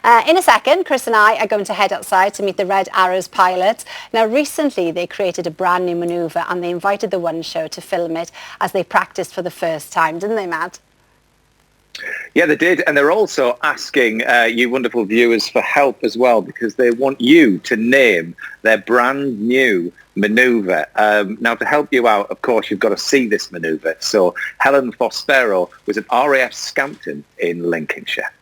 In a second, Chris and I are going to head outside to meet the Red Arrows pilots. Now, recently they created a brand new manoeuvre and they invited the One Show to film it as they practiced for the first time, didn't they, Matt? Yeah, they did. And they're also asking you wonderful viewers for help as well, because they want you to name their brand new manoeuvre. Now, to help you out, of course, you've got to see this manoeuvre. So Helen Fospero was at RAF Scampton in Lincolnshire.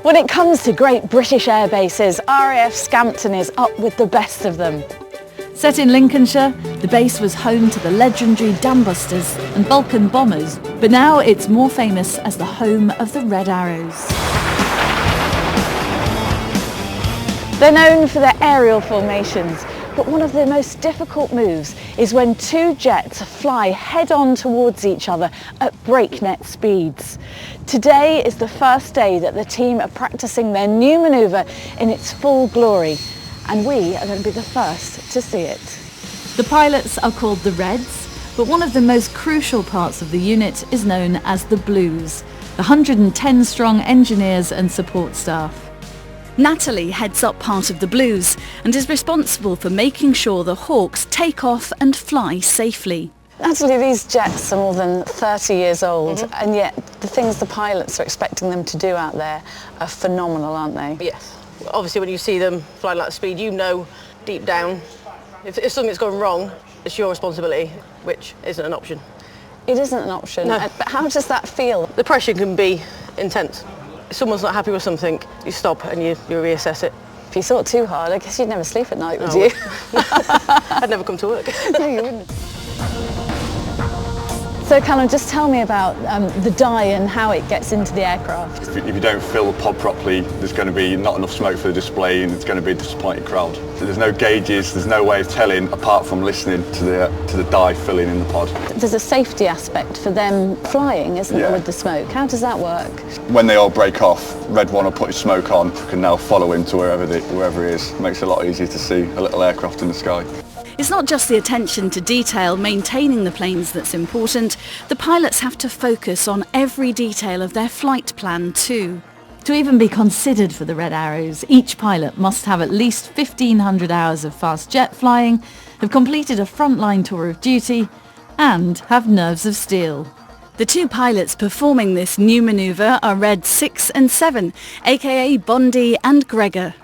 When it comes to great British air bases, RAF Scampton is up with the best of them. Set in Lincolnshire, the base was home to the legendary Dambusters and Vulcan bombers, but now it's more famous as the home of the Red Arrows. They're known for their aerial formations, but one of their most difficult moves is when two jets fly head-on towards each other at breakneck speeds. Today is the first day that the team are practicing their new manoeuvre in its full glory, and we are going to be the first to see it. The pilots are called the Reds, but one of the most crucial parts of the unit is known as the Blues, the 110 strong engineers and support staff. Natalie heads up part of the Blues and is responsible for making sure the Hawks take off and fly safely. Natalie, these jets are more than 30 years old, and yet the things the pilots are expecting them to do out there are phenomenal, aren't they? Yes. Obviously, when you see them flying like speed, you know deep down if something's gone wrong, it's your responsibility, which isn't an option. It isn't an option. No. But how does that feel? The pressure can be intense. If someone's not happy with something, you stop and you reassess it. If you thought too hard, I guess you'd never sleep at night, would No, you? I'd never come to work. No, you wouldn't. So Callum, just tell me about the dye and how it gets into the aircraft. If you don't fill the pod properly, there's going to be not enough smoke for the display and it's going to be a disappointed crowd. So there's no gauges, there's no way of telling apart from listening to the dye filling in the pod. There's a safety aspect for them flying, isn't there, Yeah. with the smoke? How does that work? When they all break off, Red One will put his smoke on, can now follow him to wherever he is. It makes it a lot easier to see a little aircraft in the sky. It's not just the attention to detail maintaining the planes that's important, the pilots have to focus on every detail of their flight plan too. To even be considered for the Red Arrows, each pilot must have at least 1,500 hours of fast jet flying, have completed a frontline tour of duty, and have nerves of steel. The two pilots performing this new manoeuvre are Red 6 and 7, aka Bondi and Gregor.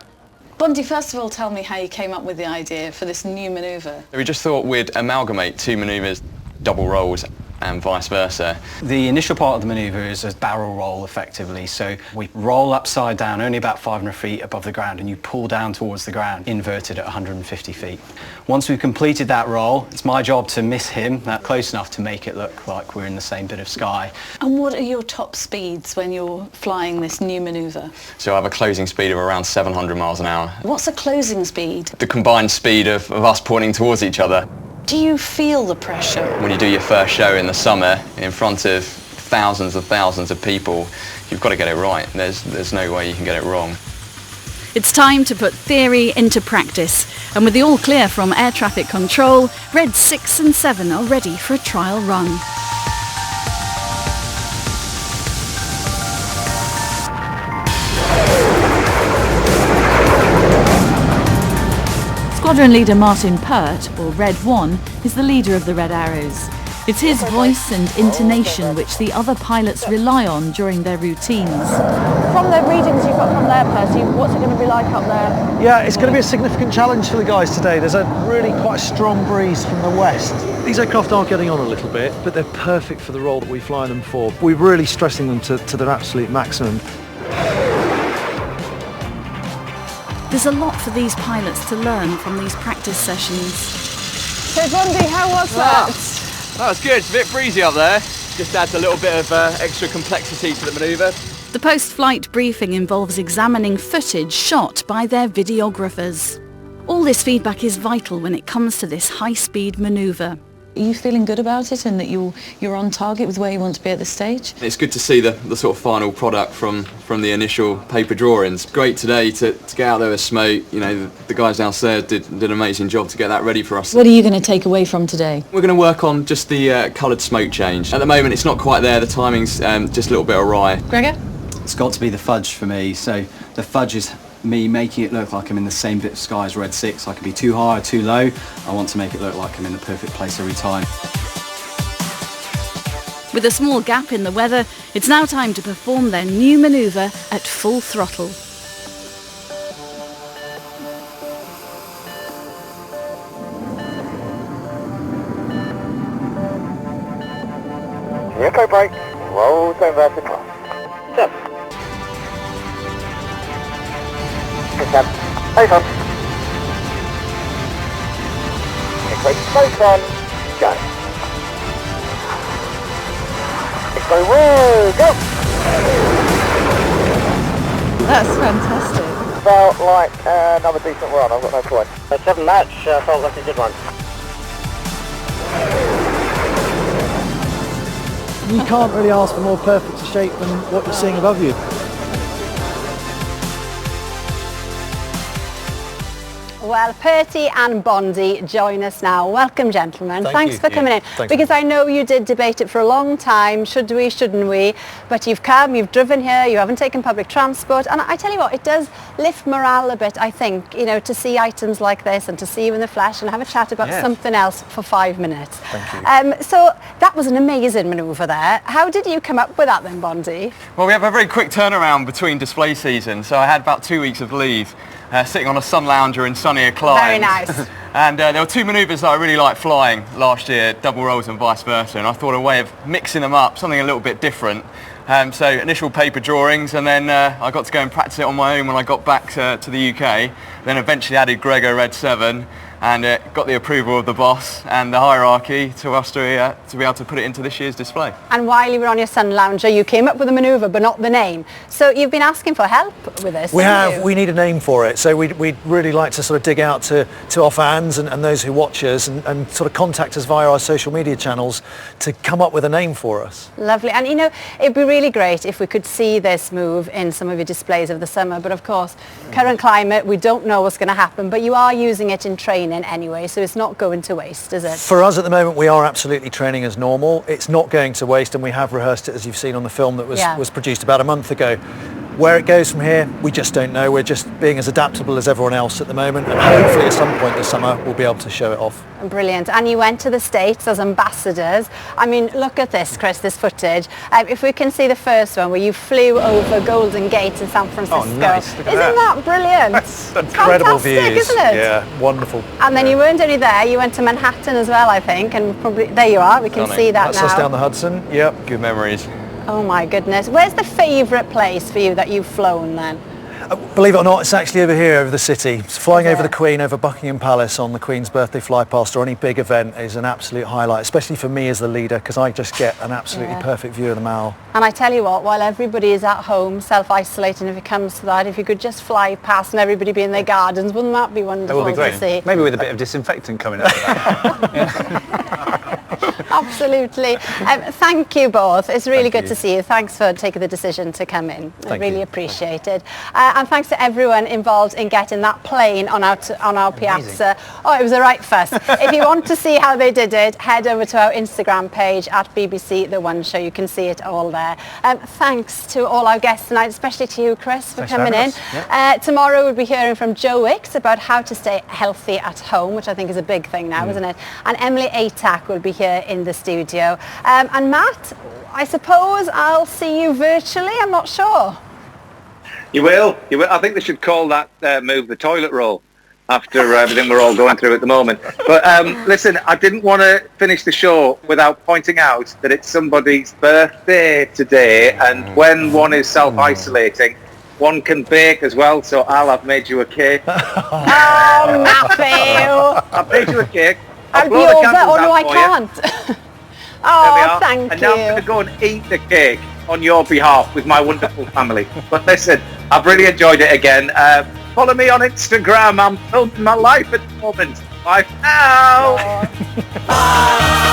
Bondi, first of all, tell me how you came up with the idea for this new manoeuvre. We just thought we'd amalgamate two manoeuvres, double rolls and vice versa. The initial part of the manoeuvre is a barrel roll effectively, so we roll upside down only about 500 feet above the ground and you pull down towards the ground, inverted at 150 feet. Once we've completed that roll, it's my job to miss him that close enough to make it look like we're in the same bit of sky. And what are your top speeds when you're flying this new manoeuvre? So I have a closing speed of around 700 miles an hour. What's a closing speed? The combined speed of us pointing towards each other. Do you feel the pressure? When you do your first show in the summer in front of thousands of people, you've got to get it right. There's no way you can get it wrong. It's time to put theory into practice, and with the all clear from air traffic control, Red 6 and 7 are ready for a trial run. Squadron leader Martin Pert, or Red 1, is the leader of the Red Arrows. It's his voice and intonation which the other pilots rely on during their routines. From the readings you've got from there, Percy, what's it going to be like up there? Yeah, it's going to be a significant challenge for the guys today. There's a really quite a strong breeze from the west. These aircraft are getting on a little bit, but they're perfect for the role that we fly them for. We're really stressing them to their absolute maximum. There's a lot for these pilots to learn from these practice sessions. So Bondi, how was that? That was good. It's a bit breezy up there. Just adds a little bit of extra complexity to the manoeuvre. The post-flight briefing involves examining footage shot by their videographers. All this feedback is vital when it comes to this high-speed manoeuvre. Are you feeling good about it and that you're on target with where you want to be at this stage? It's good to see the sort of final product from the initial paper drawings. Great today to get out there with smoke. You know, the guys downstairs did an amazing job to get that ready for us. What are you going to take away from today? We're going to work on just the coloured smoke change. At the moment it's not quite there, the timing's just a little bit awry. Gregor? It's got to be the fudge for me. So the fudge is me making it look like I'm in the same bit of sky as Red 6. I can be too high or too low. I want to make it look like I'm in the perfect place every time. With a small gap in the weather, it's now time to perform their new manoeuvre at full throttle. Vehicle brake, slow to vertical. Step. Step. Face on. Brake, face on. Go. Go, whoa, go! That's fantastic. Felt like another decent run, I've got no point. 7 match, felt like a good one. You can't really ask for more perfect a shape than what you're seeing above you. Well, Perty and Bondi join us now. Welcome, gentlemen. Thanks for coming in. Because I know you did debate it for a long time. Should we, shouldn't we? But you've come, you've driven here, you haven't taken public transport. And I tell you what, it does lift morale a bit, I think, you know, to see items like this and to see you in the flesh and have a chat about something else for 5 minutes. Thank you. So that was an amazing manoeuvre there. How did you come up with that then, Bondi? Well, we have a very quick turnaround between display seasons, so I had about 2 weeks of leave. Sitting on a sun lounger in sunnier climes. Very nice. And there were 2 manoeuvres that I really liked flying last year, double rolls and vice versa, and I thought a way of mixing them up, something a little bit different. So initial paper drawings, and then I got to go and practice it on my own when I got back to the UK. Then eventually added Grego Red 7 and got the approval of the boss and the hierarchy to us to be able to put it into this year's display. And while you were on your sun lounger, you came up with a manoeuvre, but not the name. So you've been asking for help with this. We have. We need a name for it. So we'd really like to sort of dig out to our fans and those who watch us and sort of contact us via our social media channels to come up with a name for us. Lovely. And you know, it'd be really great if we could see this move in some of your displays of the summer. But of course, current climate, we don't know what's going to happen. But you are using it in training anyway, so it's not going to waste, is it? For us at the moment, we are absolutely training as normal. It's not going to waste, and we have rehearsed it, as you've seen on the film that was produced about a month ago. Where it goes from here, we just don't know. We're just being as adaptable as everyone else at the moment, and hopefully at some point this summer we'll be able to show it off. Brilliant. And you went to the States as ambassadors. I mean, look at this, Chris, this footage. If we can see the first one where you flew over Golden Gate in San Francisco. Oh, nice. Look at Isn't that brilliant? That's incredible views. Isn't it? Yeah, wonderful. And then you weren't only there, you went to Manhattan as well, I think, and probably, there you are, we can see that That's now. us down the Hudson. Yep. Good memories. Oh my goodness. Where's the favourite place for you that you've flown then? Believe it or not, it's actually over here, over the city. It's flying over the Queen, over Buckingham Palace on the Queen's birthday flypast or any big event is an absolute highlight, especially for me as the leader, because I just get an absolutely perfect view of the Mall. And I tell you what, while everybody is at home, self-isolating, if it comes to that, if you could just fly past and everybody be in their gardens, wouldn't that be wonderful to see? Maybe with a bit of disinfectant coming out of that. Absolutely. Thank you both. It's really good to see you. Thanks for taking the decision to come in. I really appreciate it. And thanks to everyone involved in getting that plane on our piazza. Oh, it was a right fuss. If you want to see how they did it, head over to our Instagram page at BBC The One Show. You can see it all there. Thanks to all our guests tonight, especially to you, Chris, for coming in. Tomorrow we'll be hearing from Joe Wicks about how to stay healthy at home, which I think is a big thing now, isn't it? And Emily Atack will be here in the studio. And Matt, I suppose I'll see you virtually, I'm not sure. You will. I think they should call that move the toilet roll after everything we're all going through at the moment. But listen, I didn't want to finish the show without pointing out that it's somebody's birthday today, and when one is self-isolating, one can bake as well, so I've made you a cake. Oh, Matthew! I've made you a cake. I'll be over. Oh no, I can't. Oh, thank you. And now I'm going to go and eat the cake on your behalf with my wonderful family. But listen, I've really enjoyed it again. Follow me on Instagram. I'm filming my life at the moment. Bye for now. Bye.